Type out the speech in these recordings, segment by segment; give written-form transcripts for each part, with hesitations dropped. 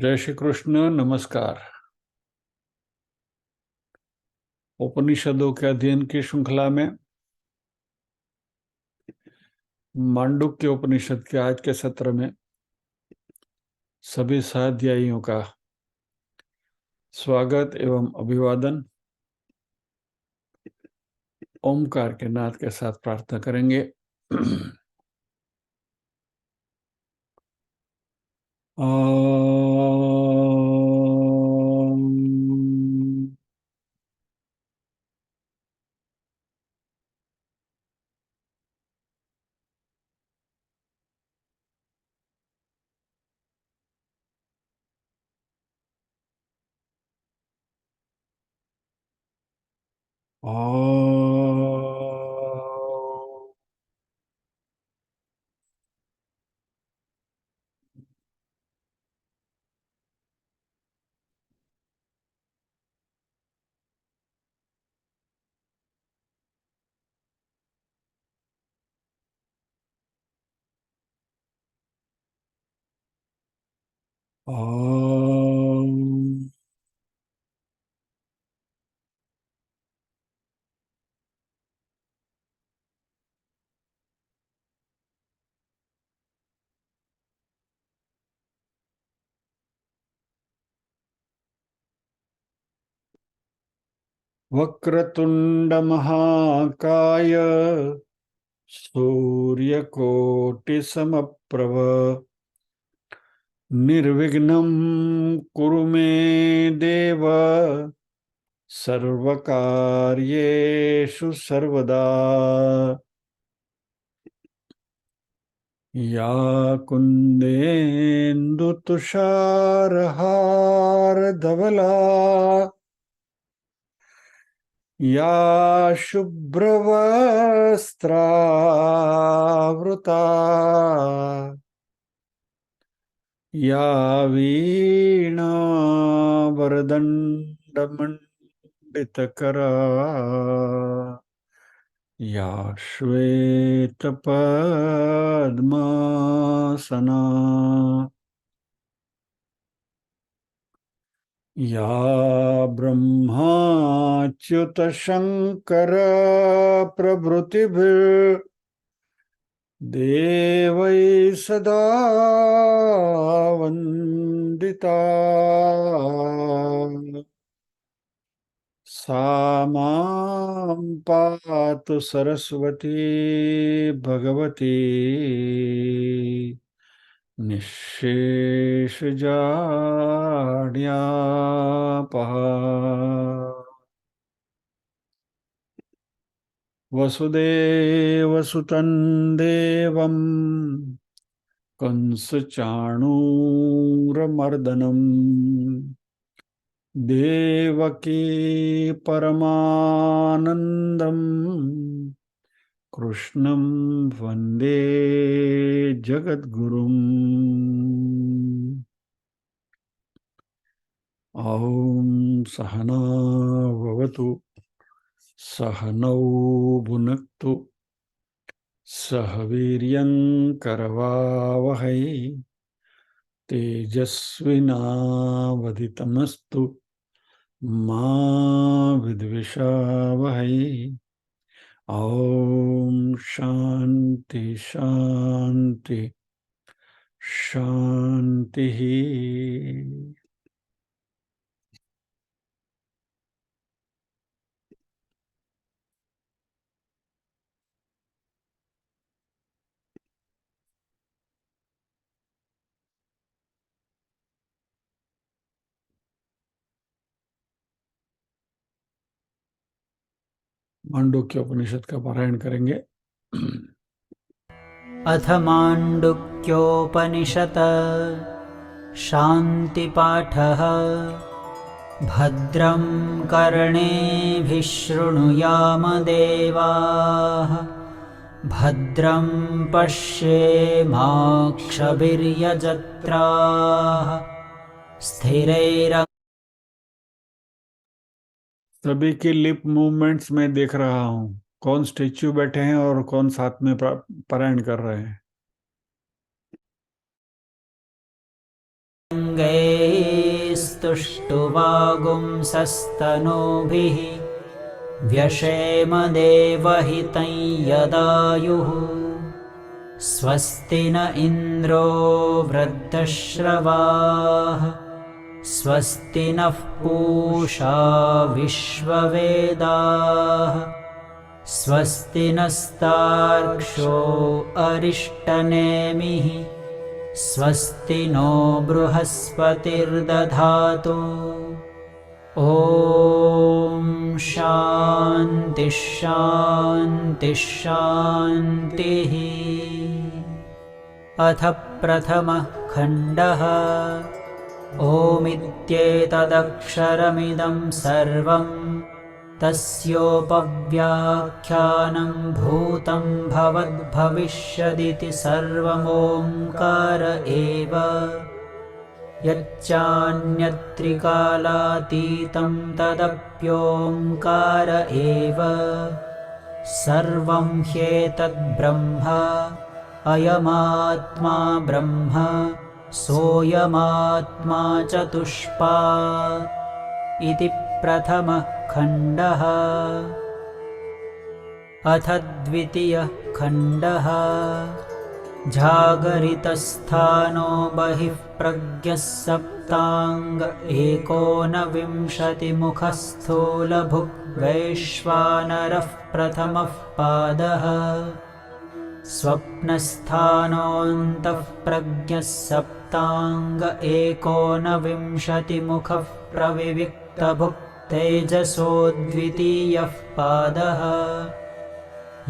जय श्री कृष्ण। नमस्कार। उपनिषदों के अध्ययन की श्रृंखला में मांडुक्य उपनिषद के आज के सत्र में सभी स्वाध्यायियों का स्वागत एवं अभिवादन। ओमकार के नाद के साथ प्रार्थना करेंगे। ओम। ओम। वक्रतुंड महाकाय सूर्यकोटि समप्रभ निर्विघ्नं कुरु मे देव सर्वकार्येषु सर्वदा। या कुन्देन्दु तुषारहार धवला या शुभ्रवस्त्रावृता या वीणावरदण्डमण्डितकरा या श्वेतपद्मासना या ब्रह्माच्युतशङ्कर प्रभृतिभिर्देवैः सदा वन्दिता। सा मां पातु सरस्वती भगवती निःशेषजाड्यापः। वसुदेवसुतं देवं कंसचाणूरमर्दनम् देवकी परमानन्दं कृष्णं वन्दे जगद्गुरुम्। ॐ सहना भवतु सहनौ भुनक्तु सह वीर्यं करवावहै तेजस्विनावधितमस्तु मा विद्विषावहै। ॐ शान्ति शान्ति शान्तिः। मांडुक्य उपनिषद का पारायण करेंगे। अथ माण्डुक्योपनिषत् शान्तिपाठः। भद्रं कर्णेभिः शृणुयामदेवाः भद्रं पश्येमाक्षभिर्यजत्राः स्थिरैरङ्गैः। सभी की लिप मूवमेंट्स में देख रहा हूँ। कौन स्टेच्यू बैठे हैं और कौन साथ में पारायण कर रहे हैं। स्तुष्टुवागुंसस्तनूभिः व्यशेम देवहितं यदायुः स्वस्ति न इन्द्रो वृद्धश्रवाः स्वस्ति नः पूषा विश्ववेदाः स्वस्ति नस्तार्क्ष्यो अरिष्टनेमिः स्वस्ति नो बृहस्पतिर्दधातु। ॐ शान्तिः शान्तिः शान्तिः। अथ प्रथमः खण्डः। ओमित्येतदक्षरमिदं सर्वं तस्योपव्याख्यानं भूतं भवद्भविष्यदिति सर्वमोङ्कार एव। यच्चान्यत्रिकालातीतं तदप्योङ्कार एव। सर्वं ह्येतद्ब्रह्म अयमात्मा ब्रह्म सोऽयमात्मा चतुष्पात् इति प्रथमः खण्डः। अथ द्वितीयः खण्डः। जागरितस्थानो बहिः प्रज्ञः सप्ताङ्ग एकोनविंशतिमुखः स्थूलभुग्वैश्वानरः प्रथमः पादः। स्वप्नस्थानोऽन्तः प्रज्ञः सप्ताङ्ग एकोनविंशतिमुखः प्रविविक्तभुक् तेजसो द्वितीयः पादः।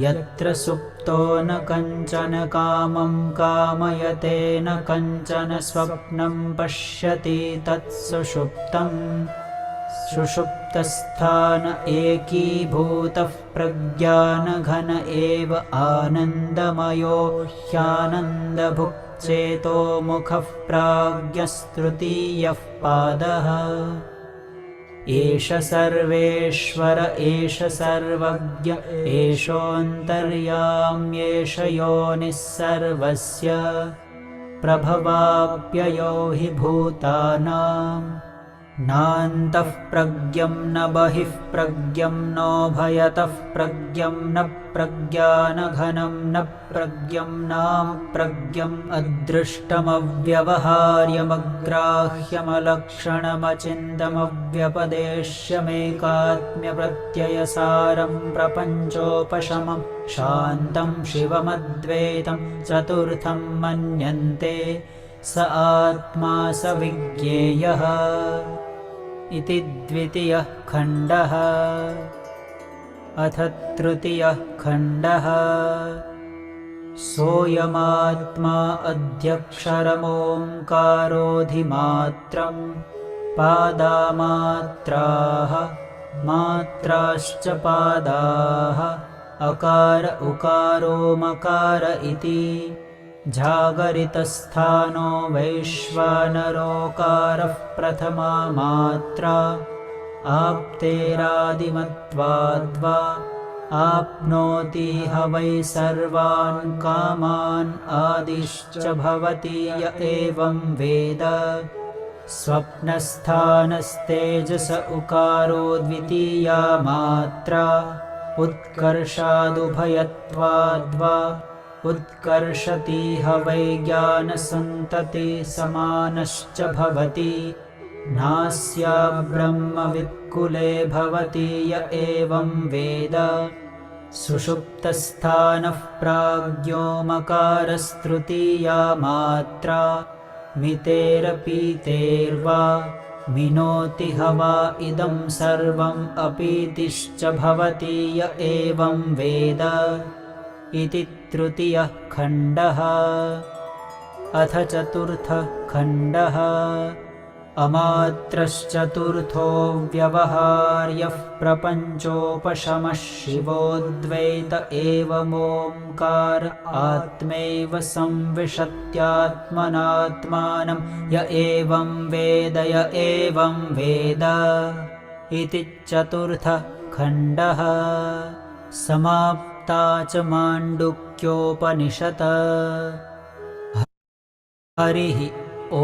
यत्र सुप्तो न कञ्चन कामं कामयते न कञ्चन स्वप्नं पश्यति तत्सुषुप्तं। सुषुप्तस्थान एकीभूतः प्रज्ञानघन एव आनन्दमयो ह्यानन्दभुक् चेतोमुखः प्राज्ञस्तृतीयः पादः। एष सर्वेश्वर एष सर्वज्ञ एषोऽन्तर्याम्येष योनिः सर्वस्य प्रभवाप्ययो हि भूतानां। नान्तः प्रज्ञं न बहिः प्रज्ञं नोभयतः प्रज्ञं न प्रज्ञानघनं न प्रज्ञं नाप्रज्ञम् अदृष्टमव्यवहार्यमग्राह्यमलक्षणमचिन्तमव्यपदेश्यमेकात्म्यप्रत्ययसारं प्रपञ्चोपशमं शान्तं शिवमद्वैतं चतुर्थं मन्यन्ते स आत्मा स विज्ञेयः इति द्वितीयः खण्डः। अथ तृतीयः खण्डः। सोऽयमात्मा अध्यक्षरमोङ्कारोऽधिमात्रं पादामात्राः मात्राश्च पादाः अकार उकारो मकार इति। जागरितस्थानो वैश्वानरोकारः प्रथमा मात्रा आप्तेरादिमत्वाद्वा आप्नोति ह वै सर्वान् कामान् आदिश्च भवति य एवं वेद। स्वप्नस्थानस्तेजस उकारो द्वितीया मात्रा उत्कर्षादुभयत्वाद्वा उत्कर्षति ह वै ज्ञानसन्तति समानश्च भवति। नास्या ब्रह्मवित्कुले भवति य एवं वेद। सुषुप्तस्थानः प्राज्ञो मकारस्तृतीया मात्रा मितेरपीतेर्वा मिनोति ह वा इदं सर्वम् अपीतिश्च भवति य एवं वेद इति तृतीयः खण्डः। अथ चतुर्थः खण्डः। अमात्रश्चतुर्थो व्यवहार्यः प्रपञ्चोपशमः शिवोऽद्वैत एवमोङ्कार आत्मैव संविशत्यात्मनात्मानं य एवं वेद य एवं वेद इति चतुर्थः खण्डः। समाप्ता च माण्डुक्योपनिषत्। हरिः ॐ।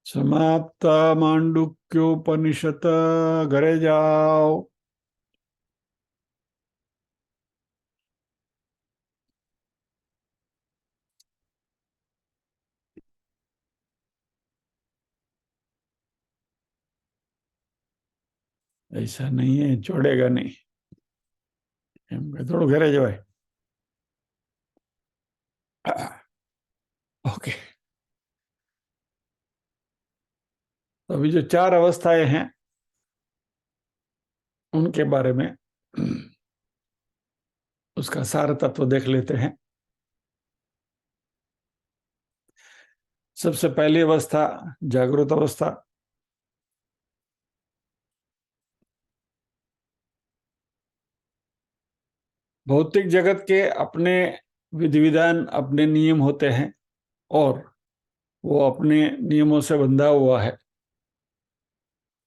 समाप्त मांडुक्योपनिषद। घरे जाओ। ऐसा नहीं है, छोड़ेगा नहीं। थोड़ा घरे जाओ। ओके। तो अभी जो चार अवस्थाएं हैं उनके बारे में उसका सार तत्व देख लेते हैं। सबसे पहली अवस्था जागृत अवस्था। भौतिक जगत के अपने विधि विधान, अपने नियम होते हैं और वो अपने नियमों से बंधा हुआ है।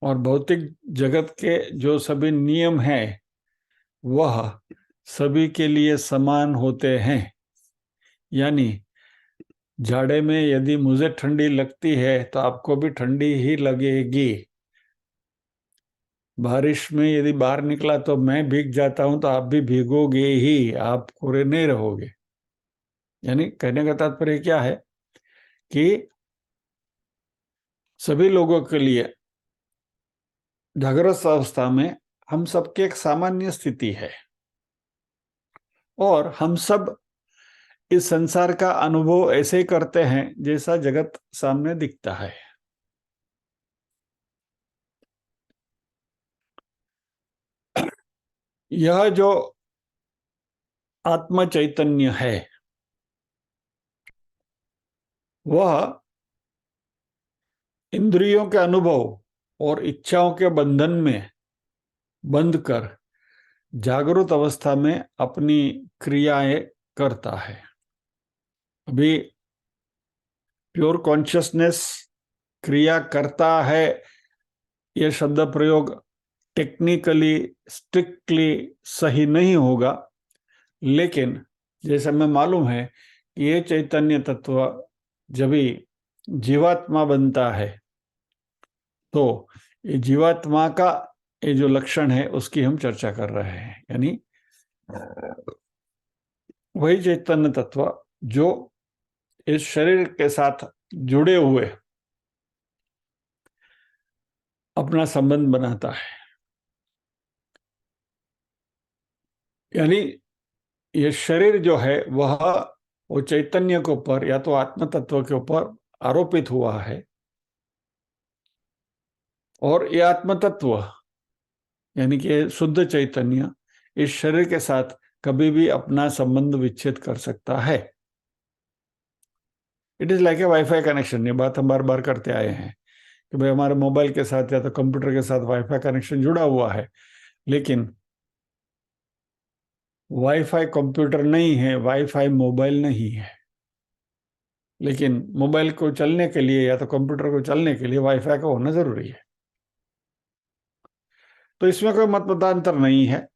और भौतिक जगत के जो सभी नियम हैं वह सभी के लिए समान होते हैं। यानी जाड़े में यदि मुझे ठंडी लगती है तो आपको भी ठंडी ही लगेगी। बारिश में यदि बाहर निकला तो मैं भीग जाता हूं तो आप भी भीगोगे ही, आप कोरे नहीं रहोगे। यानी कहने का तात्पर्य क्या है कि सभी लोगों के लिए जागृत अवस्था में हम सबकी एक सामान्य स्थिति है और हम सब इस संसार का अनुभव ऐसे ही करते हैं जैसा जगत सामने दिखता है। यह जो आत्म चैतन्य है वह इंद्रियों के अनुभव और इच्छाओं के बंधन में बंध कर जागृत अवस्था में अपनी क्रियाएं करता है। अभी प्योर कॉन्शियसनेस क्रिया करता है, यह शब्द प्रयोग टेक्निकली स्ट्रिक्टली सही नहीं होगा, लेकिन जैसे हमें मालूम है कि ये चैतन्य तत्व जब भी जीवात्मा बनता है तो ये जीवात्मा का ये जो लक्षण है उसकी हम चर्चा कर रहे हैं। यानी वही चैतन्य तत्व जो इस शरीर के साथ जुड़े हुए अपना संबंध बनाता है। यानी ये शरीर जो है वह वो चैतन्य के ऊपर या तो आत्म तत्व के ऊपर आरोपित हुआ है और ये आत्म तत्व यानी कि शुद्ध चैतन्य इस शरीर के साथ कभी भी अपना संबंध विच्छेद कर सकता है। It is like a wifi connection. ये बात हम बार बार करते आए हैं कि भाई हमारे मोबाइल के साथ या तो कंप्यूटर के साथ वाईफाई कनेक्शन जुड़ा हुआ है, लेकिन वाईफाई कंप्यूटर नहीं है, वाईफाई मोबाइल नहीं है। लेकिन मोबाइल को चलने के लिए या तो कंप्यूटर को चलने के लिए वाईफाई का होना जरूरी है। तो इसमें कोई मतमतांतर नहीं है।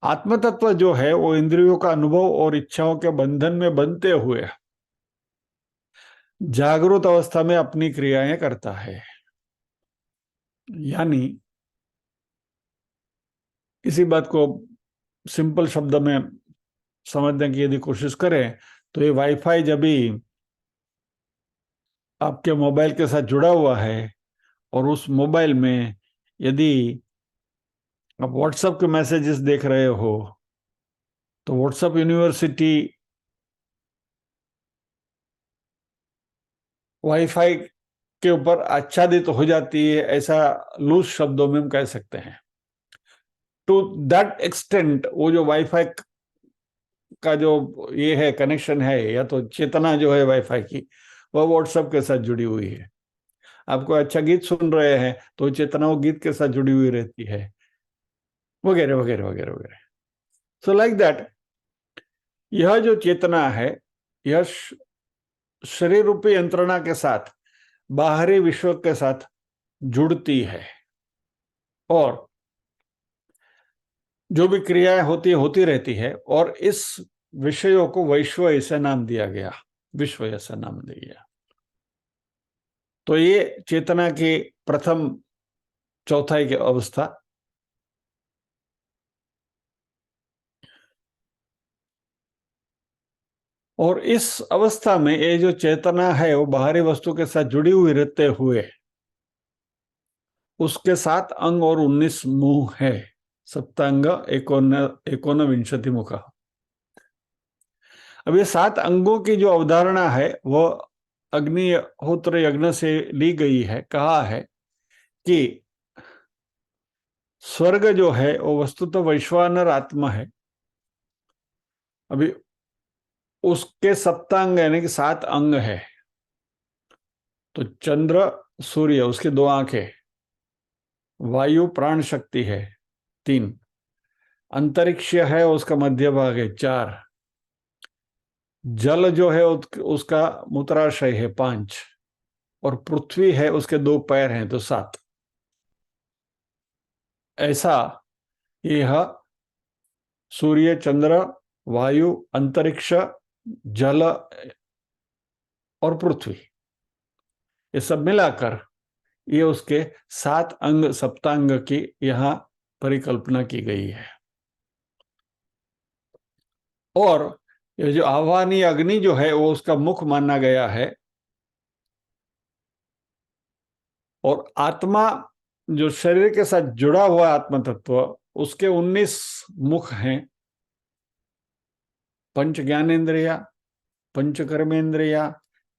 आत्म तत्व जो है वो इंद्रियों का अनुभव और इच्छाओं के बंधन में बनते हुए जागृत अवस्था में अपनी क्रियाएं करता है। यानी इसी बात को सिंपल शब्द में समझने की यदि कोशिश करें तो ये वाईफाई जब भी आपके मोबाइल के साथ जुड़ा हुआ है और उस मोबाइल में यदि आप व्हाट्सएप के मैसेजेस देख रहे हो तो व्हाट्सएप यूनिवर्सिटी वाईफाई के ऊपर आच्छादित हो जाती है, ऐसा लूज शब्दों में हम कह सकते हैं। टू दैट एक्सटेंट वो जो वाईफाई का जो ये है कनेक्शन है या तो चेतना जो है वाईफाई की वह व्हाट्सएप के साथ जुड़ी हुई है। आपको अच्छा गीत सुन रहे हैं तो चेतना वो गीत के साथ जुड़ी हुई रहती है, वगैरह वगैरह वगैरह वगैरह। सो लाइक दैट यह जो चेतना है यह शरीर रूपी यंत्रणा के साथ बाहरी विश्व के साथ जुड़ती है और जो भी क्रियाएं होती रहती है और इस विषयों को वैश्व ऐसा नाम दिया गया, विश्व ऐसा नाम दिया गया। तो ये चेतना की प्रथम चौथाई की अवस्था। और इस अवस्था में ये जो चेतना है वो बाहरी वस्तु के साथ जुड़ी हुई रहते हुए उसके 7 अंग और 19 मुख है। सप्तांग एकोन विंशति मुख। अब ये 7 अंगों की जो अवधारणा है वो अग्निहोत्र यज्ञ से ली गई है। कहा है कि स्वर्ग जो है वो वस्तु तो वैश्वानर आत्मा है। अभी उसके सप्तांग यानी कि 7 अंग है। तो चंद्र, सूर्य उसकी 2 आंखें, वायु प्राण शक्ति है 3, अंतरिक्ष है उसका मध्य भाग है 4, जल जो है उसका मूत्राशय है 5, और पृथ्वी है उसके 2 पैर हैं तो 7। ऐसा यह सूर्य, चंद्र, वायु, अंतरिक्ष, जल और पृथ्वी, ये सब मिलाकर ये उसके 7 अंग सप्तांग की यहां परिकल्पना की गई है। और ये जो आह्वानी अग्नि जो है वो उसका मुख माना गया है। और आत्मा जो शरीर के साथ जुड़ा हुआ आत्म तत्व, उसके 19 मुख हैं। पंच ज्ञानेन्द्रिया, पंच कर्मेंद्रिया,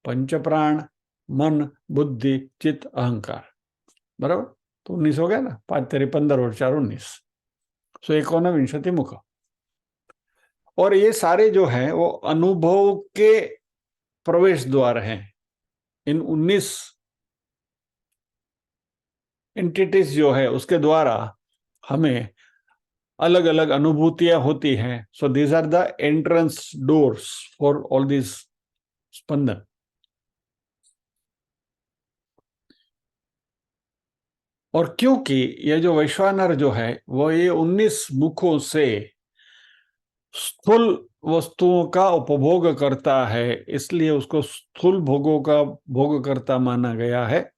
पंच प्राण, मन, बुद्धि, चित्त, अहंकार। बराबर। तो 19 हो गया ना, 5 तेरे 15 और 4 19। सो एकोन विंशति मुख। और ये सारे जो हैं वो अनुभव के प्रवेश द्वार हैं। इन 19 एंटिटीज जो है उसके द्वारा हमें अलग अलग अनुभूतियां होती हैं। So these are the entrance doors for all this स्पंदन। और क्योंकि ये जो वैश्वानर जो है वो ये 19 मुखों से स्थूल वस्तुओं का उपभोग करता है, इसलिए उसको स्थूल भोगों का भोगकर्ता माना गया है।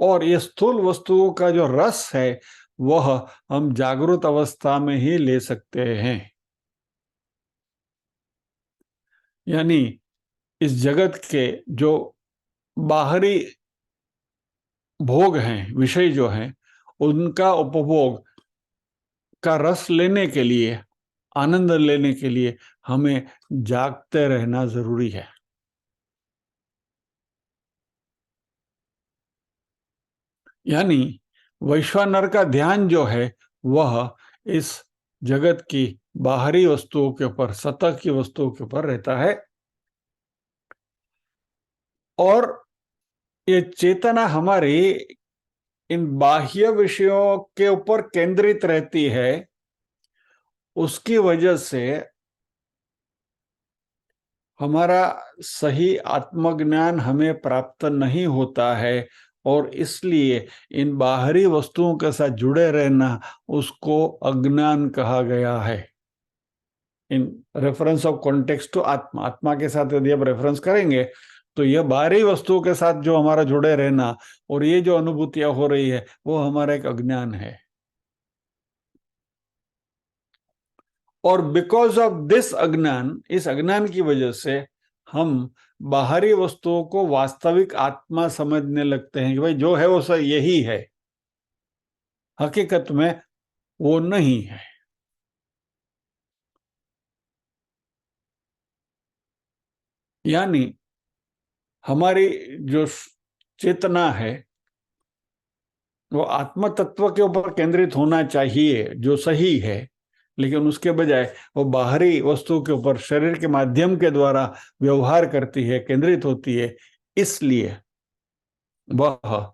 और ये स्थूल वस्तुओं का जो रस है वह हम जागृत अवस्था में ही ले सकते हैं। यानी इस जगत के जो बाहरी भोग हैं, विषय जो हैं, उनका उपभोग का रस लेने के लिए, आनंद लेने के लिए हमें जागते रहना जरूरी है। यानी वैश्वानर का ध्यान जो है वह इस जगत की बाहरी वस्तुओं के ऊपर, सतह की वस्तुओं के ऊपर रहता है। और ये चेतना हमारी इन बाह्य विषयों के ऊपर केंद्रित रहती है। उसकी वजह से हमारा सही आत्मज्ञान हमें प्राप्त नहीं होता है। और इसलिए इन बाहरी वस्तुओं के साथ जुड़े रहना उसको अज्ञान कहा गया है। In reference of context to atma, आत्मा के साथ यदि आप रेफरेंस करेंगे तो यह बाहरी वस्तुओं के साथ जो हमारा जुड़े रहना और ये जो अनुभूतियां हो रही है वो हमारा एक अज्ञान है। और बिकॉज ऑफ दिस अज्ञान, इस अज्ञान की वजह से हम बाहरी वस्तुओं को वास्तविक आत्मा समझने लगते हैं कि भाई जो है वो सब यही है। हकीकत में वो नहीं है। यानी हमारी जो चेतना है वो आत्म तत्व के ऊपर केंद्रित होना चाहिए जो सही है, लेकिन उसके बजाय वो बाहरी वस्तु के ऊपर शरीर के माध्यम के द्वारा व्यवहार करती है, केंद्रित होती है। इसलिए वह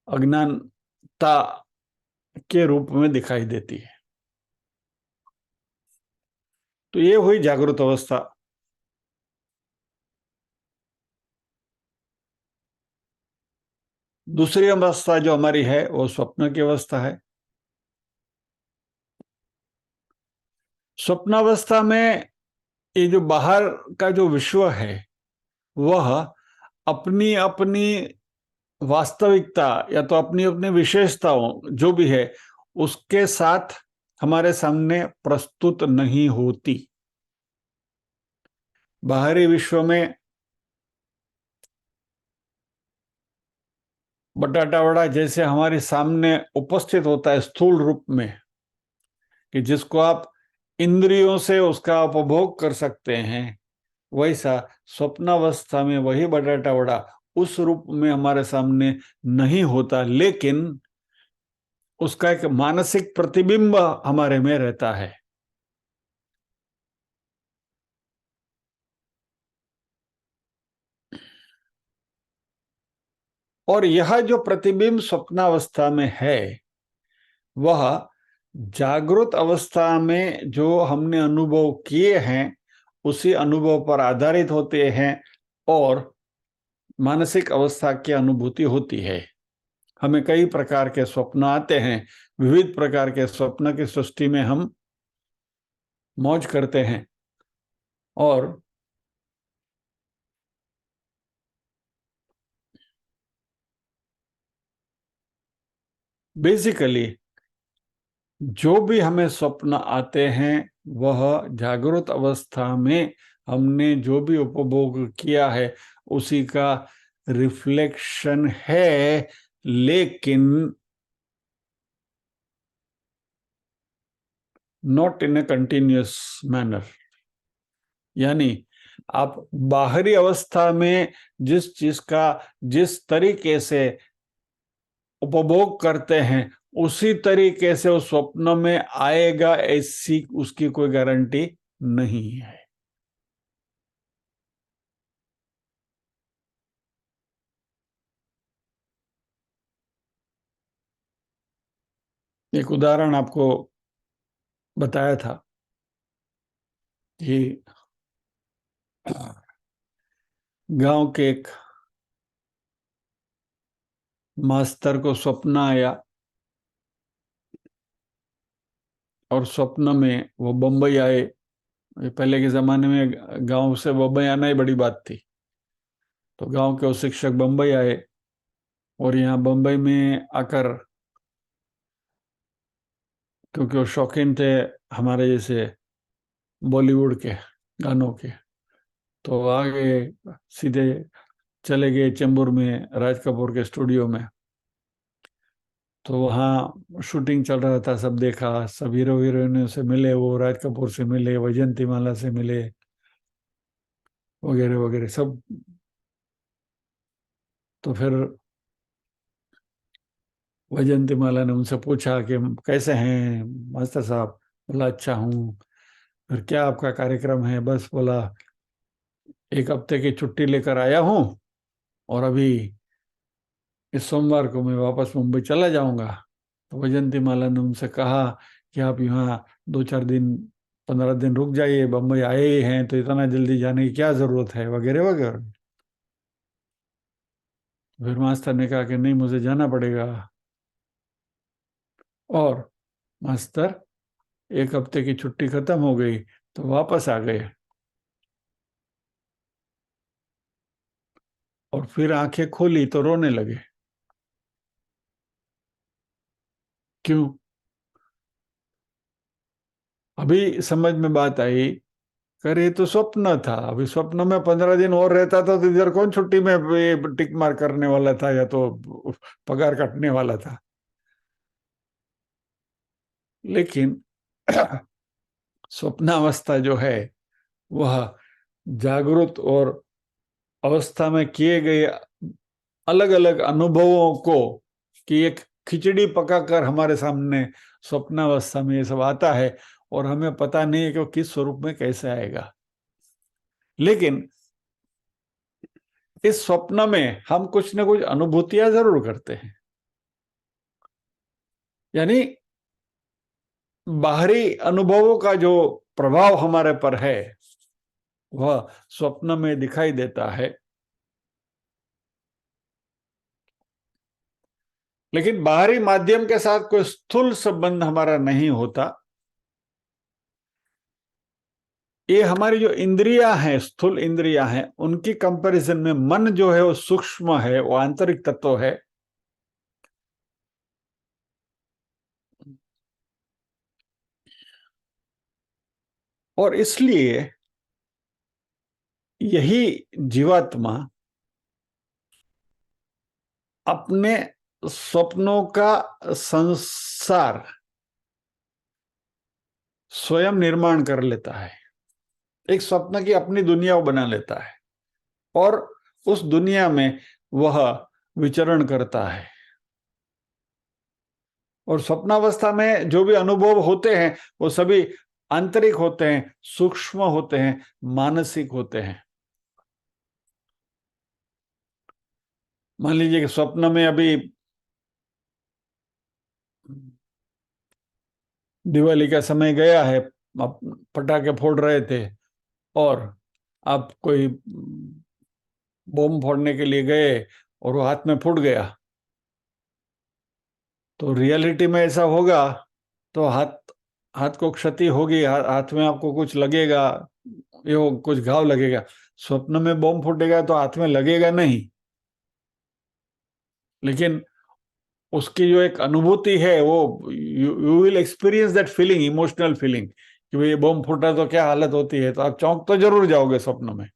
अज्ञानता के रूप में दिखाई देती है। तो ये हुई जागृत अवस्था। दूसरी अवस्था जो हमारी है वो स्वप्न की अवस्था है। स्वप्नावस्था में ये जो बाहर का जो विश्व है वह अपनी अपनी वास्तविकता या तो अपनी अपनी विशेषताओं जो भी है उसके साथ हमारे सामने प्रस्तुत नहीं होती। बाहरी विश्व में बटाटा वड़ा जैसे हमारे सामने उपस्थित होता है स्थूल रूप में, कि जिसको आप इंद्रियों से उसका उपभोग कर सकते हैं, वैसा स्वप्नावस्था में वही बटाटा वड़ा उस रूप में हमारे सामने नहीं होता, लेकिन उसका एक मानसिक प्रतिबिंब हमारे में रहता है। और यह जो प्रतिबिंब स्वप्नावस्था में है वह जागृत अवस्था में जो हमने अनुभव किए हैं उसी अनुभव पर आधारित होते हैं और मानसिक अवस्था की अनुभूति होती है। हमें कई प्रकार के स्वप्न आते हैं, विविध प्रकार के स्वप्न की सृष्टि में हम मौज करते हैं। और बेसिकली जो भी हमें स्वप्न आते हैं वह जागृत अवस्था में हमने जो भी उपभोग किया है उसी का रिफ्लेक्शन है, लेकिन not in A continuous manner. यानी आप बाहरी अवस्था में जिस चीज का जिस तरीके से उपभोग करते हैं उसी तरीके से उस स्वप्न में आएगा ऐसी उसकी कोई गारंटी नहीं है। एक उदाहरण आपको बताया था कि गांव के एक मास्टर को स्वप्न आया और स्वप्न में वो बम्बई आए। पहले के जमाने में गांव से बम्बई आना ही बड़ी बात थी। तो गांव के वो शिक्षक बम्बई आए और यहाँ बम्बई में आकर, क्योंकि वो शौकीन थे हमारे जैसे बॉलीवुड के गानों के, तो आ गए, सीधे चले गए चेंबूर में राज कपूर के स्टूडियो में। तो वहाँ शूटिंग चल रहा था, सब देखा, सब हीरो हीरोइनों से मिले, वो राज कपूर से मिले, वैजंती माला से मिले, वगैरह वगैरह सब। तो फिर वैजंती माला ने उनसे पूछा कि कैसे हैं मास्टर साहब। बोला अच्छा हूँ। फिर क्या आपका कार्यक्रम है? बस बोला एक हफ्ते की छुट्टी लेकर आया हूँ और अभी इस सोमवार को मैं वापस मुंबई चला जाऊंगा। तो वैजंती माला ने उनसे कहा कि आप यहाँ 2-4 दिन 15 दिन रुक जाइए, बम्बई आए ही हैं तो इतना जल्दी जाने की क्या जरूरत है, वगैरह वगैरह। फिर मास्टर ने कहा कि नहीं, मुझे जाना पड़ेगा। और मास्टर एक हफ्ते की छुट्टी खत्म हो गई तो वापस आ गए और फिर आंखें खोली तो रोने लगे। क्यों? अभी समझ में बात आई, करे तो स्वप्न था। अभी स्वप्न में 15 दिन और रहता था तो इधर कौन छुट्टी में ये टिक मार करने वाला था या तो पगार कटने वाला था। लेकिन स्वप्नावस्था जो है वह जागृत और अवस्था में किए गए अलग अलग अनुभवों को कि एक खिचड़ी पकाकर हमारे सामने स्वप्नावस्था में ये सब आता है और हमें पता नहीं है कि वो किस स्वरूप में कैसे आएगा। लेकिन इस स्वप्न में हम कुछ न कुछ अनुभूतियां जरूर करते हैं। यानी बाहरी अनुभवों का जो प्रभाव हमारे पर है वह स्वप्न में दिखाई देता है। लेकिन बाहरी माध्यम के साथ कोई स्थूल संबंध हमारा नहीं होता। ये हमारी जो इंद्रियां हैं, स्थूल इंद्रियां हैं, उनकी कंपैरिजन में मन जो है वो सूक्ष्म है, वो आंतरिक तत्व है। और इसलिए यही जीवात्मा अपने स्वप्नों का संसार स्वयं निर्माण कर लेता है। एक स्वप्न की अपनी दुनिया वो बना लेता है और उस दुनिया में वह विचरण करता है। और स्वप्नावस्था में जो भी अनुभव होते हैं वो सभी आंतरिक होते हैं, सूक्ष्म होते हैं, मानसिक होते हैं। मान लीजिए कि स्वप्न में अभी दिवाली का समय गया है, आप पटाखे फोड़ रहे थे और आप कोई बम फोड़ने के लिए गए और वो हाथ में फूट गया, तो रियलिटी में ऐसा होगा तो हाथ हाथ को क्षति होगी, हाथ में आपको कुछ लगेगा, ये कुछ घाव लगेगा। स्वप्न में बम फूटेगा तो हाथ में लगेगा नहीं, लेकिन उसकी जो एक अनुभूति है वो you will experience that feeling, emotional feeling कि भाई ये बम फूटा तो क्या हालत होती है, तो आप चौंक तो जरूर जाओगे स्वप्न में,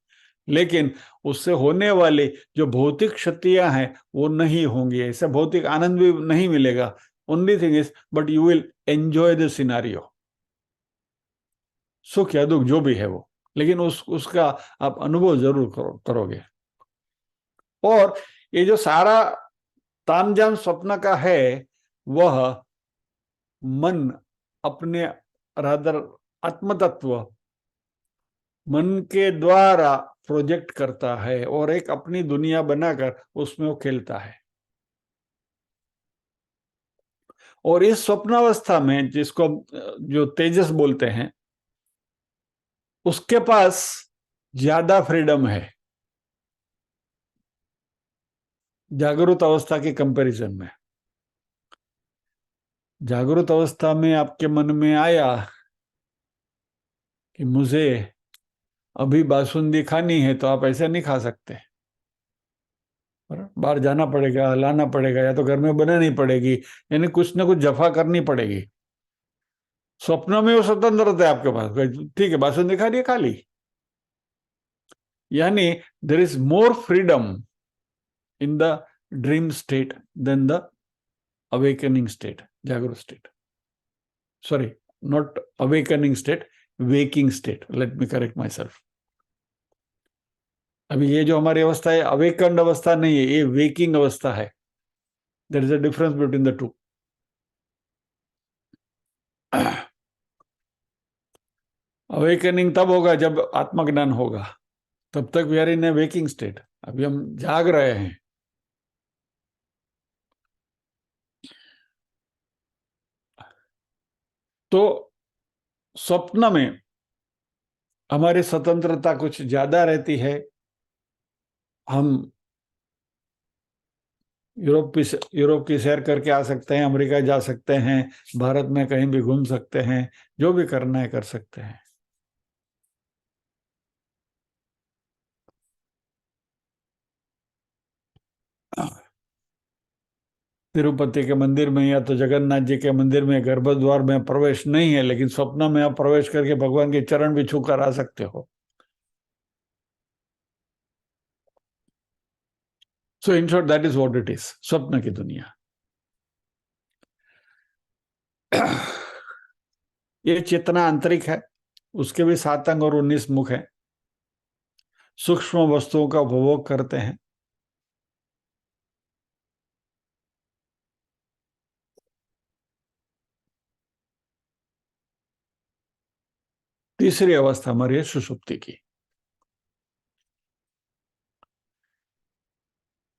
लेकिन उससे होने वाली जो भौतिक क्षतियां हैं वो नहीं होंगी, ऐसे भौतिक आनंद भी नहीं मिलेगा। Only thing is but you will enjoy the scenario, सुख या दुख जो भी है वो, लेकिन उसका आप अनुभव जरूर करोगे। और ये जो सारा तामझाम स्वप्न का है वह मन अपने रादर आत्मतत्व मन के द्वारा प्रोजेक्ट करता है और एक अपनी दुनिया बनाकर उसमें वो खेलता है। और इस स्वप्नावस्था में जिसको जो तेजस बोलते हैं, उसके पास ज्यादा फ्रीडम है जागृत अवस्था के कंपैरिजन में। जागृत अवस्था में आपके मन में आया कि मुझे अभी बासुंदी खानी है, तो आप ऐसे नहीं खा सकते, बाहर जाना पड़ेगा, लाना पड़ेगा, या तो घर में बनानी पड़ेगी, यानी कुछ ना कुछ जफा करनी पड़ेगी। स्वप्न में वो स्वतंत्रता है आपके पास, ठीक है बासुंदी खा ली, खा ली। यानी there is more freedom in the dream state than the awakening state, जागरूक state, sorry not awakening state, waking state, let me correct myself. अभी ये जो हमारी अवस्था है अवेकन अवस्था नहीं है, ये वेकिंग अवस्था है। There is a difference between the two. Awakening तब होगा जब आत्मज्ञान होगा, तब तक we are in a waking state, अभी हम जाग रहे हैं। तो स्वप्न में हमारी स्वतंत्रता कुछ ज्यादा रहती है। हम यूरोप की सैर करके आ सकते हैं, अमेरिका जा सकते हैं, भारत में कहीं भी घूम सकते हैं, जो भी करना है कर सकते हैं। तिरुपति के मंदिर में या तो जगन्नाथ जी के मंदिर में गर्भद्वार में प्रवेश नहीं है, लेकिन स्वप्न में आप प्रवेश करके भगवान के चरण भी छूकर आ सकते हो। So in short that is what it is, स्वप्न की दुनिया। ये चेतना आंतरिक है, उसके भी 7 अंग और 19 मुख है, सूक्ष्म वस्तुओं का उपभोग करते हैं। तीसरी अवस्था हमारी है सुषुप्ति की।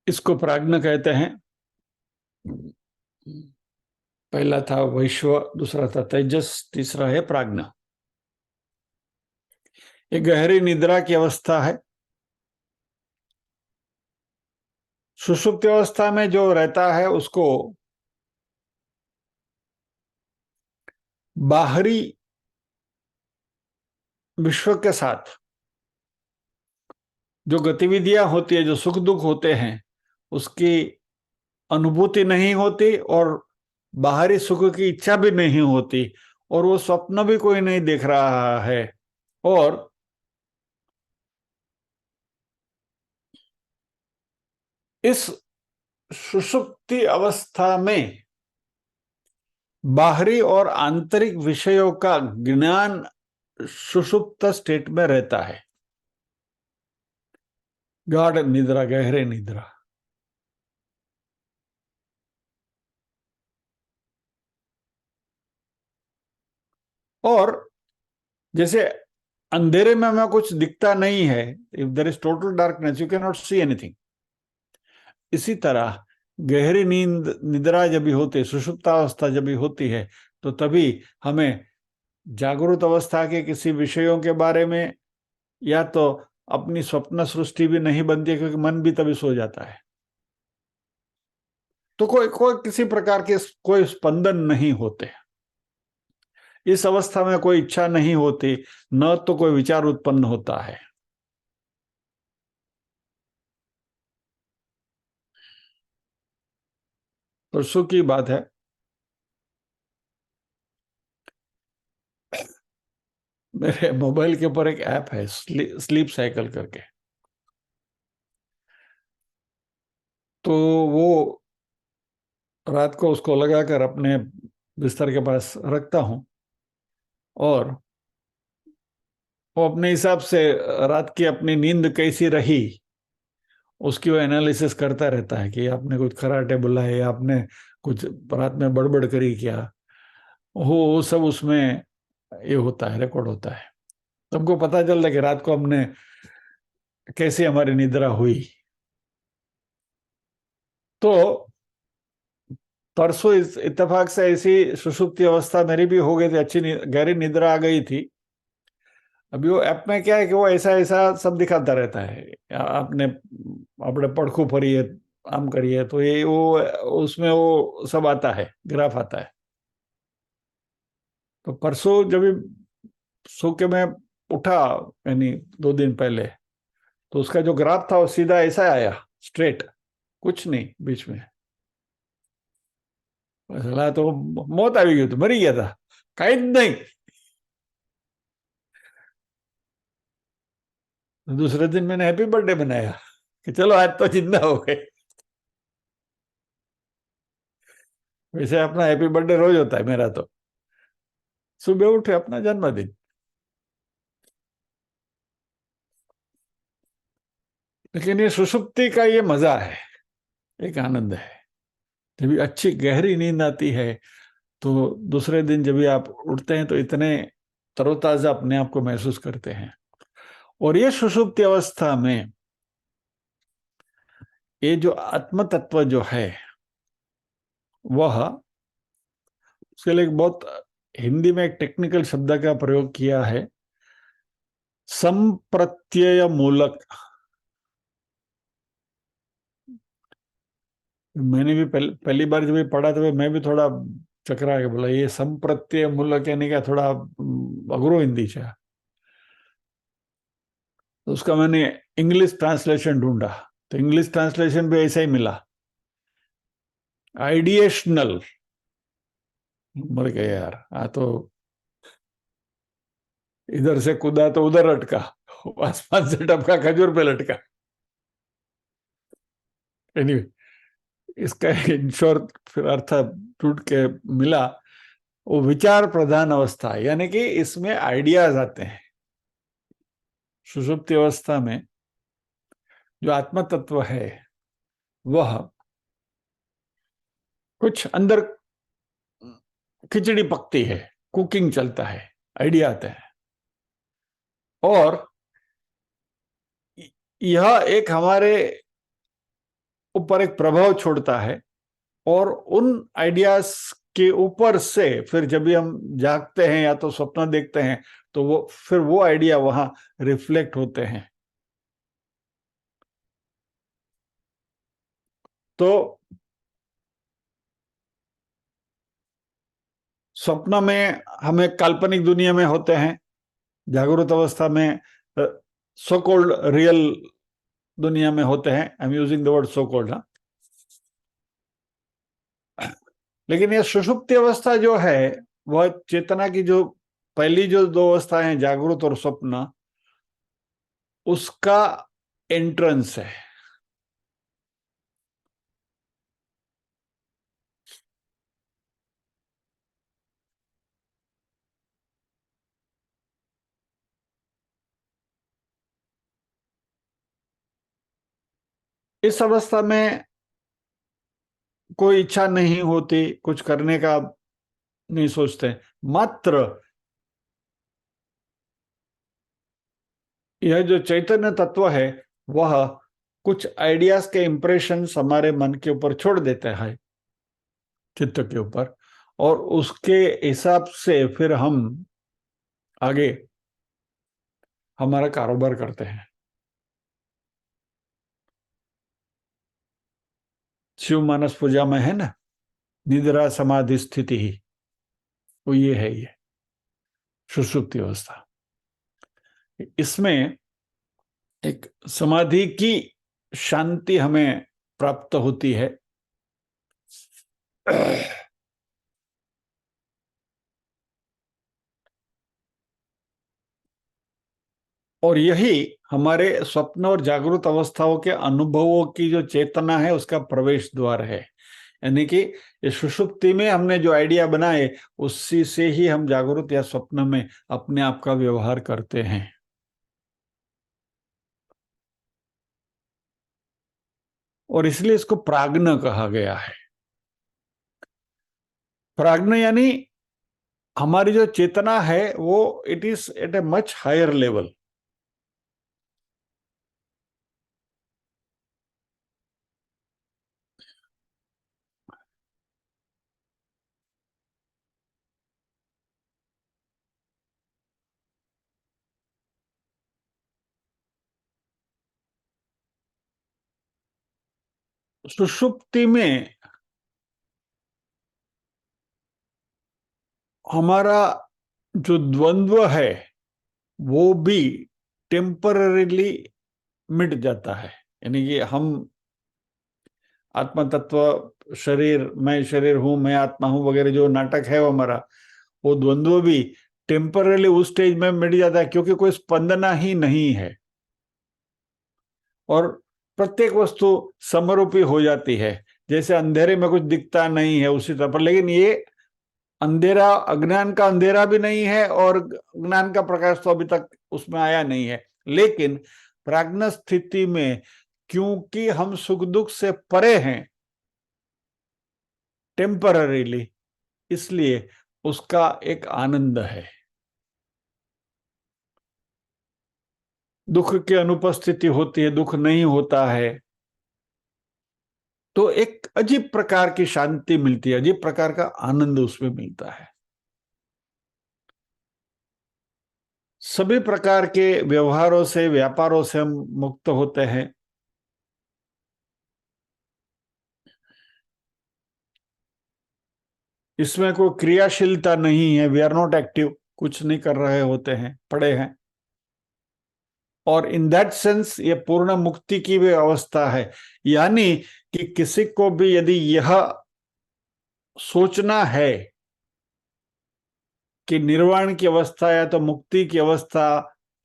इसको प्राज्ञ कहते हैं। पहला था वैश्व, दूसरा था तेजस, तीसरा है प्राज्ञ। ये गहरी निद्रा की अवस्था है। सुषुप्ति अवस्था में जो रहता है उसको बाहरी विश्व के साथ जो गतिविधियां होती है, जो सुख दुख होते हैं, उसकी अनुभूति नहीं होती, और बाहरी सुख की इच्छा भी नहीं होती, और वो स्वप्न भी कोई नहीं देख रहा है। और इस सुषुप्ति अवस्था में बाहरी और आंतरिक विषयों का ज्ञान सुषुप्त स्टेट में रहता है। गाढ़ निद्रा, गहरे निद्रा। और जैसे अंधेरे में हमें कुछ दिखता नहीं है, if there is total darkness you can not see anything. इसी तरह गहरी नींद, निद्रा जब भी होती है, सुषुप्तावस्था जब भी होती है, तो तभी हमें जागृत अवस्था के किसी विषयों के बारे में, या तो अपनी स्वप्न सृष्टि भी नहीं बनती है, क्योंकि मन भी तभी सो जाता है। तो कोई कोई किसी प्रकार के कोई स्पंदन नहीं होते। इस अवस्था में कोई इच्छा नहीं होती, न तो कोई विचार उत्पन्न होता है। परसों की बात है, मेरे मोबाइल के ऊपर एक ऐप है, स्लीप साइकिल करके। तो वो रात को उसको लगाकर अपने बिस्तर के पास रखता हूं, और वो अपने हिसाब से रात की अपनी नींद कैसी रही उसकी वो एनालिसिस करता रहता है, कि आपने कुछ खराटे बुलाए, या आपने कुछ रात में बड़बड़ करी क्या, वो सब उसमें ये होता है, रिकॉर्ड होता है। तुमको पता चलता है कि रात को हमने कैसे हमारी निद्रा हुई। तो परसों इस इत्तेफाक से ऐसी सुषुप्ति अवस्था मेरी भी हो गई थी, अच्छी गहरी निद्रा आ गई थी। अभी वो ऐप में क्या है कि वो ऐसा ऐसा सब दिखाता रहता है, आपने अपने पड़खू फरिए, आम करिए, तो ये वो उसमें वो सब आता है, ग्राफ आता है। तो परसों जब भी सो के मैं उठा, यानी 2 दिन पहले, तो उसका जो ग्राफ था वो सीधा ऐसा आया, स्ट्रेट, कुछ नहीं बीच में। चला तो मौत आ गई, तो मरी गया था, कहीं नहीं। तो दूसरे दिन मैंने हैप्पी बर्थडे बनाया, कि चलो आज तो जिंदा हो गए। वैसे अपना हैप्पी बर्थडे रोज होता है मेरा, तो सुबह उठे अपना जन्मदिन। लेकिन ये सुषुप्ति का ये मजा है, एक आनंद है। जब भी अच्छी गहरी नींद आती है, तो दूसरे दिन जब भी आप उठते हैं तो इतने तरोताजा अपने आप को महसूस करते हैं। और ये सुषुप्ति अवस्था में ये जो आत्म तत्व जो है, वह, उसके लिए एक बहुत, हिंदी में एक टेक्निकल शब्द का प्रयोग किया है, संप्रत्यय मूलक। मैंने भी पहली बार जब ये पढ़ा था, मैं भी थोड़ा चकरा के बोला, ये संप्रत्यय मूलक यानी क्या, थोड़ा अघरो हिंदी है। तो उसका मैंने इंग्लिश ट्रांसलेशन ढूंढा, तो इंग्लिश ट्रांसलेशन भी ऐसा ही मिला, आइडिएशनल। मर गए यार, तो इधर से कूदा तो उधर लटका, आसमान से टपका खजूर पे लटका। एनीवे, इसका इन शॉर्ट फिर अर्थ टूट के मिला, वो विचार प्रधान अवस्था है, यानी कि इसमें आइडियाज आते हैं। सुषुप्ति अवस्था में जो आत्म तत्व है, वह कुछ अंदर खिचड़ी पकती है, कुकिंग चलता है, आइडिया आते हैं, और यह एक हमारे ऊपर एक प्रभाव छोड़ता है। और उन आइडियाज के ऊपर से फिर जब भी हम जागते हैं या तो स्वप्न देखते हैं, तो वो फिर वो आइडिया वहां रिफ्लेक्ट होते हैं। तो स्वप्न में हम एक काल्पनिक दुनिया में होते हैं, जागृत अवस्था में सो कॉल्ड रियल दुनिया में होते हैं, I am using the word so called, लेकिन ये सुषुप्ति अवस्था जो है वह चेतना की जो पहली जो दो अवस्थाएं हैं, जागृत और स्वप्न, उसका एंट्रेंस है। इस अवस्था में कोई इच्छा नहीं होती, कुछ करने का नहीं सोचते, मात्र यह जो चैतन्य तत्व है वह कुछ आइडियाज के इंप्रेशन हमारे मन के ऊपर छोड़ देता है, चित्त के ऊपर, और उसके हिसाब से फिर हम आगे हमारा कारोबार करते हैं। शिव मानस पूजा में है ना, निद्रा समाधि स्थिति ही, वो ये है, ये सुषुप्ति अवस्था। इसमें एक समाधि की शांति हमें प्राप्त होती है। और यही हमारे स्वप्न और जागृत अवस्थाओं के अनुभवों की जो चेतना है उसका प्रवेश द्वार है। यानी कि ये सुषुप्ति में हमने जो आइडिया बनाए उसी से ही हम जागृत या स्वप्न में अपने आप का व्यवहार करते हैं। और इसलिए इसको प्राज्ञ कहा गया है। प्राज्ञ यानी हमारी जो चेतना है वो it is at a much higher level. सुषुप्ति में हमारा जो द्वंद्व है वो भी टेम्पररीली मिट जाता है। यानी कि हम आत्मा तत्व, शरीर, मैं शरीर हूं, मैं आत्मा हूं वगैरह जो नाटक है वो हमारा, वो द्वंद्व भी टेम्पररीली उस स्टेज में मिट जाता है, क्योंकि कोई स्पंदना ही नहीं है और प्रत्येक वस्तु समरूपी हो जाती है। जैसे अंधेरे में कुछ दिखता नहीं है उसी तरह पर, लेकिन ये अंधेरा अज्ञान का अंधेरा भी नहीं है और ज्ञान का प्रकाश तो अभी तक उसमें आया नहीं है। लेकिन प्राज्ञ स्थिति में क्योंकि हम सुख दुख से परे हैं टेम्पररीली, इसलिए उसका एक आनंद है। दुख की अनुपस्थिति होती है, दुख नहीं होता है, तो एक अजीब प्रकार की शांति मिलती है, अजीब प्रकार का आनंद उसमें मिलता है। सभी प्रकार के व्यवहारों से, व्यापारों से हम मुक्त होते हैं। इसमें कोई क्रियाशीलता नहीं है, वी आर नॉट एक्टिव, कुछ नहीं कर रहे होते हैं, पड़े हैं। और इन दैट सेंस ये पूर्ण मुक्ति की भी अवस्था है। यानी कि किसी को भी यदि यह सोचना है कि निर्वाण की अवस्था या तो मुक्ति की अवस्था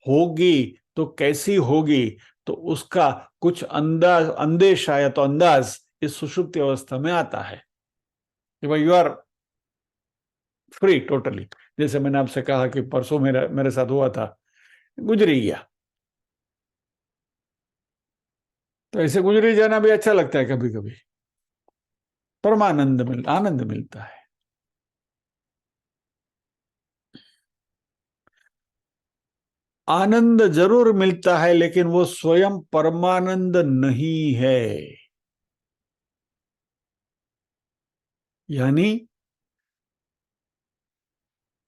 होगी तो कैसी होगी, तो उसका कुछ अंदाज, अंदेशा या तो अंदाज इस सुषुप्ति अवस्था में आता है कि भाई यू आर फ्री टोटली। जैसे मैंने आपसे कहा कि परसों मेरे साथ हुआ था, गुजरी गया, तो ऐसे गुजरी जाना भी अच्छा लगता है कभी कभी, आनंद मिलता है। आनंद जरूर मिलता है लेकिन वो स्वयं परमानंद नहीं है। यानी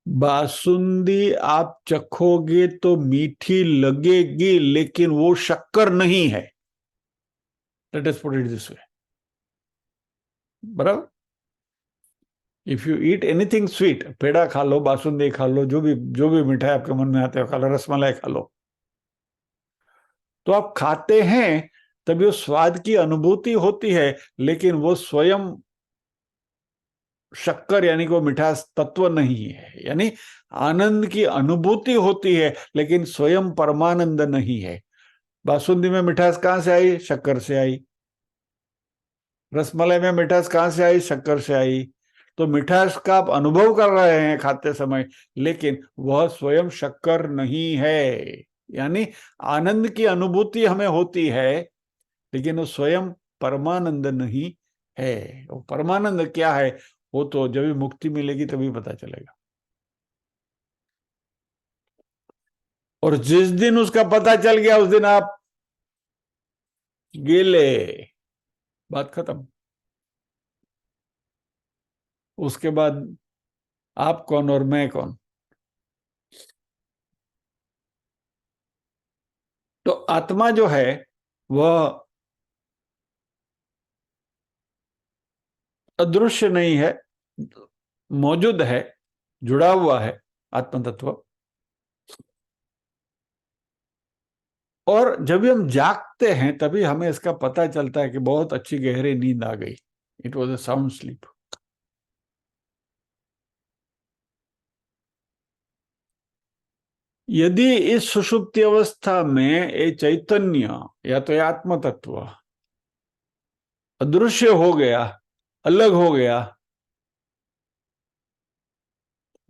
बासुंदी आप चखोगे तो मीठी लगेगी लेकिन वो शक्कर नहीं है। Let us put it this way, बराबर। If you eat anything sweet, पेड़ा खा लो, बासुंदी खा लो, जो भी मिठाई आपके मन में आते हो खा लो, रसमलाई खा लो, तो आप खाते हैं तभी वो स्वाद की अनुभूति होती है, लेकिन वो स्वयं शक्कर यानी कि वो मिठास तत्व नहीं है। यानी आनंद की अनुभूति होती है, लेकिन स्वयं परमानंद नहीं है। बासुंदी में मिठास कहां से आई? शक्कर से आई। रसमलाई में मिठास कहां से आई? शक्कर से आई। तो मिठास का आप अनुभव कर रहे हैं खाते समय, लेकिन वह स्वयं शक्कर नहीं है। यानी आनंद की अनुभूति हमें होती है, लेकिन वो स्वयं परमानंद नहीं है। वो परमानंद क्या है, वो तो जब भी मुक्ति मिलेगी तभी पता चलेगा। और जिस दिन उसका पता चल गया उस दिन आप गेले, बात खत्म। उसके बाद आप कौन और मैं कौन? तो आत्मा जो है वह अदृश्य नहीं है, मौजूद है, जुड़ा हुआ है आत्म तत्व। और जब भी हम जागते हैं तभी हमें इसका पता चलता है कि बहुत अच्छी गहरी नींद आ गई। It was a sound sleep. यदि इस सुषुप्ति अवस्था में ये चैतन्य या तो ये आत्म तत्व अदृश्य हो गया, अलग हो गया,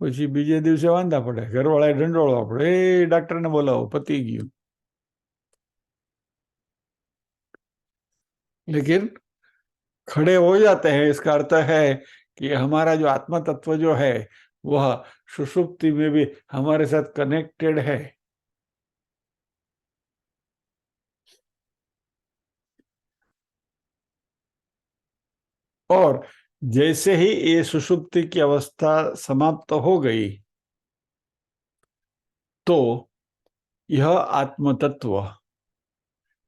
પછી બીજે દિવસે વાંધા પડે, ઘરવાળાએ ઢંઢોળવા પડે, એ ડોક્ટરને બોલાવો, પતી ગયું। लेकिन खड़े हो जाते हैं, इसका अर्थ है कि हमारा जो आत्मा तत्व जो है वह सुषुप्ति में भी हमारे साथ कनेक्टेड है। और जैसे ही ये सुषुप्ति की अवस्था समाप्त हो गई, तो यह आत्म तत्व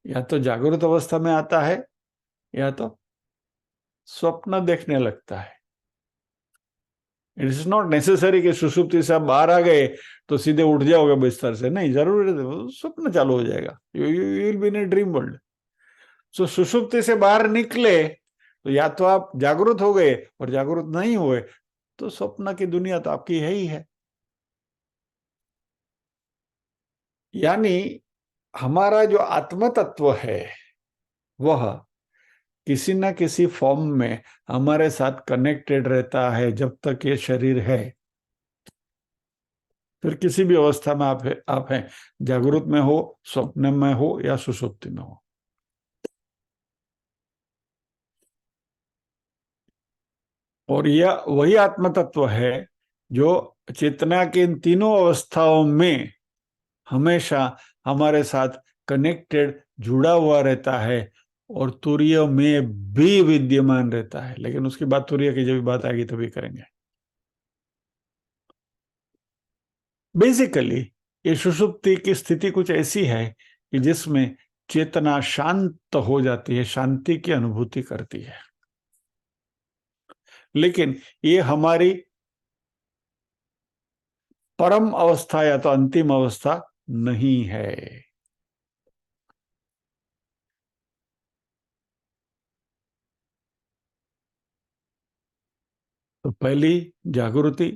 या तो जागृत अवस्था में आता है या तो स्वप्न देखने लगता है। इट इज नॉट नेसेसरी कि सुषुप्ति से आप बाहर आ गए तो सीधे उठ जाओगे बिस्तर से, नहीं, जरूर स्वप्न चालू हो जाएगा। You will be in a dream world. So सुषुप्ति से बाहर निकले तो या तो आप जागृत हो गए, और जागृत नहीं हुए तो स्वप्न की दुनिया तो आपकी है ही है। यानी हमारा जो आत्म तत्व है वह किसी न किसी फॉर्म में हमारे साथ कनेक्टेड रहता है जब तक ये शरीर है। फिर किसी भी अवस्था में आप हैं, जागृत में हो, स्वप्न में हो या सुषुप्ति में हो। और यह वही आत्म तत्व है जो चेतना के इन तीनों अवस्थाओं में हमेशा हमारे साथ कनेक्टेड, जुड़ा हुआ रहता है, और तुरीय में भी विद्यमान रहता है। लेकिन उसकी बात तुरीय की जब बात आएगी तभी करेंगे। बेसिकली ये सुषुप्ति की स्थिति कुछ ऐसी है कि जिसमें चेतना शांत हो जाती है, शांति की अनुभूति करती है। लेकिन ये हमारी परम अवस्था या तो अंतिम अवस्था नहीं है। तो पहली जागृति,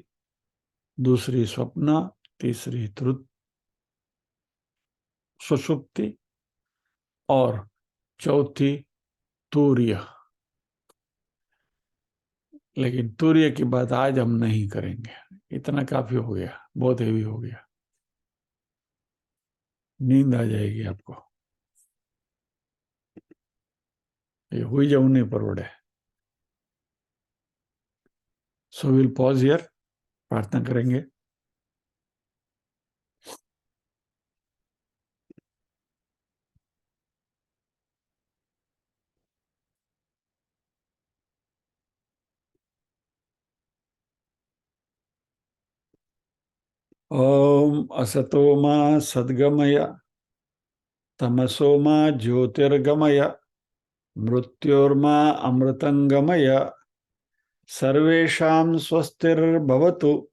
दूसरी स्वप्न, तीसरी सुषुप्ति, और चौथी तूर्य। लेकिन तूर्य की बात आज हम नहीं करेंगे, इतना काफी हो गया, बहुत हेवी हो गया, नींद आ जाएगी आपको, ये हुई जाऊं नहीं परवड़े। सो विल पॉज हियर, प्रार्थना करेंगे। ओम असतो मा सद्गमय, तमसो मा ज्योतिर्गमय, मृत्योर्मा अमृतंगमय, सर्वेषां स्वस्तिर्भवतु,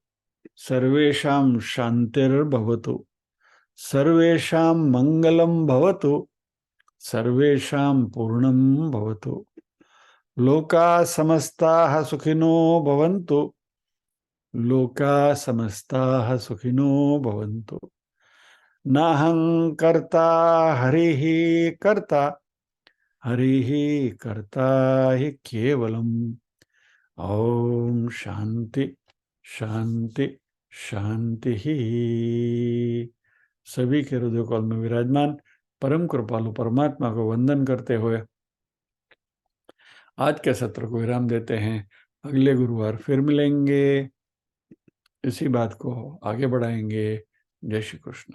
सर्वेषां शान्तिर्भवतु, सर्वेषां मङ्गलं भवतु, सर्वेषां पूर्णं भवतु, लोकाः समस्ताः सुखिनो भवन्तु, लोकाः समस्ताः सुखिनो भवन्तु, नाहं कर्ता हरिः कर्ता, हरिः कर्ता हि केवलम्। ओम शांति शांति शांति ही। सभी के हृदय कौल में विराजमान परम कृपालु परमात्मा को वंदन करते हुए आज के सत्र को विराम देते हैं। अगले गुरुवार फिर मिलेंगे, इसी बात को आगे बढ़ाएंगे। जय श्री कृष्ण।